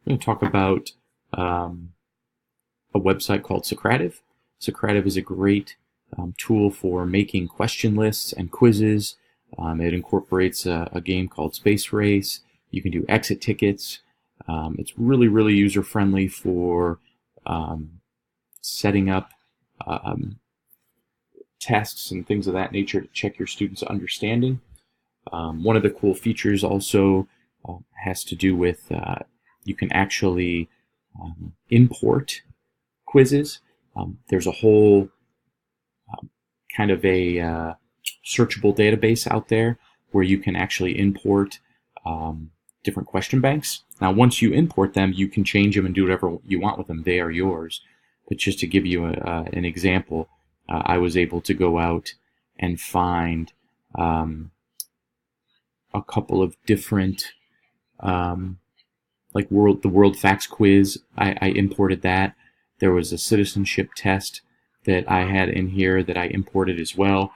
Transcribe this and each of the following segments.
I'm going to talk about a website called Socrative. Socrative is a great tool for making question lists and quizzes. It incorporates a game called Space Race. You can do exit tickets. It's really, really user-friendly for setting up tests and things of that nature to check your students' understanding. One of the cool features also has to do with you can actually import quizzes. There's a whole kind of a searchable database out there where you can actually import different question banks. Now, once you import them, you can change them and do whatever you want with them. They are yours. But just to give you an example, I was able to go out and find a couple of different, like the World Facts Quiz. I imported that. There was a citizenship test that I had in here that I imported as well.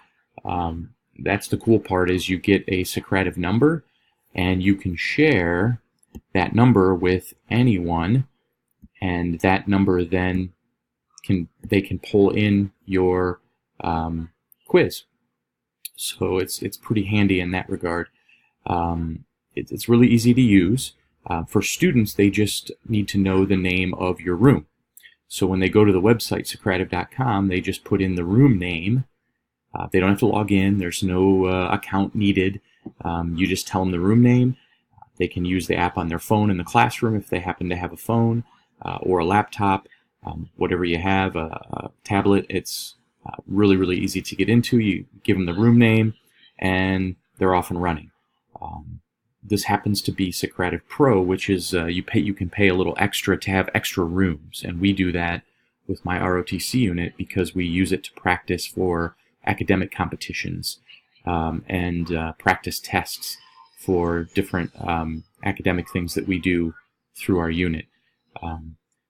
That's the cool part, is you get a Socrative number, and you can share that number with anyone, and that number then they can pull in your quiz. So it's pretty handy in that regard. It's really easy to use. For students, they just need to know the name of your room. So when they go to the website, Socrative.com, they just put in the room name. They don't have to log in. There's no account needed. You just tell them the room name. They can use the app on their phone in the classroom if they happen to have a phone or a laptop, whatever you have, a tablet. It's really, really easy to get into. You give them the room name, and they're off and running. This happens to be Socrative Pro, which is you can pay a little extra to have extra rooms, and we do that with my ROTC unit because we use it to practice for academic competitions and practice tests for different academic things that we do through our unit.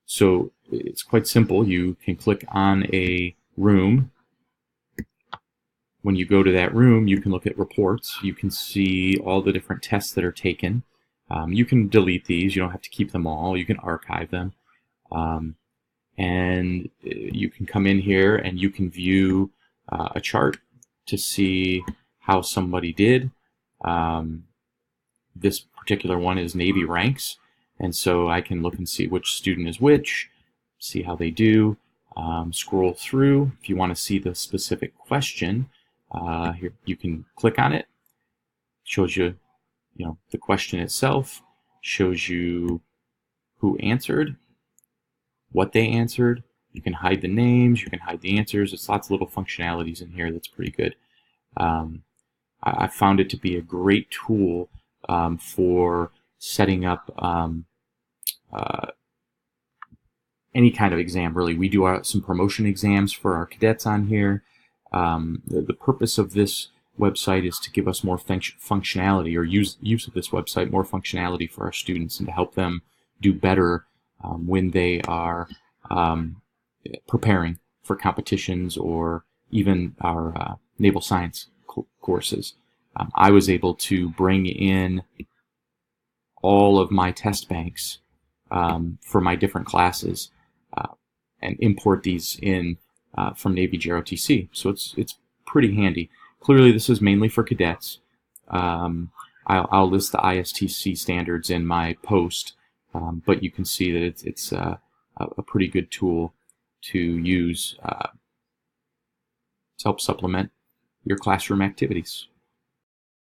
So it's quite simple. You can click on a room. When you go to that room, you can look at reports. You can see all the different tests that are taken. You can delete these. You don't have to keep them all. You can archive them. And you can come in here and you can view a chart to see how somebody did. This particular one is Navy ranks. And so I can look and see which student is which, see how they do, scroll through. If you want to see the specific question, here you can click on it. Shows you, the question itself. Shows you who answered, what they answered. You can hide the names. You can hide the answers. It's lots of little functionalities in here that's pretty good. I found it to be a great tool for setting up any kind of exam, really. We do some promotion exams for our cadets on here. The purpose of this website is to give us more functionality, or use of this website, more functionality for our students, and to help them do better when they are preparing for competitions or even our naval science courses. I was able to bring in all of my test banks for my different classes and import these in from Navy JROTC. So it's pretty handy. Clearly, this is mainly for cadets. I'll list the ISTC standards in my post, but you can see that it's a pretty good tool to use to help supplement your classroom activities.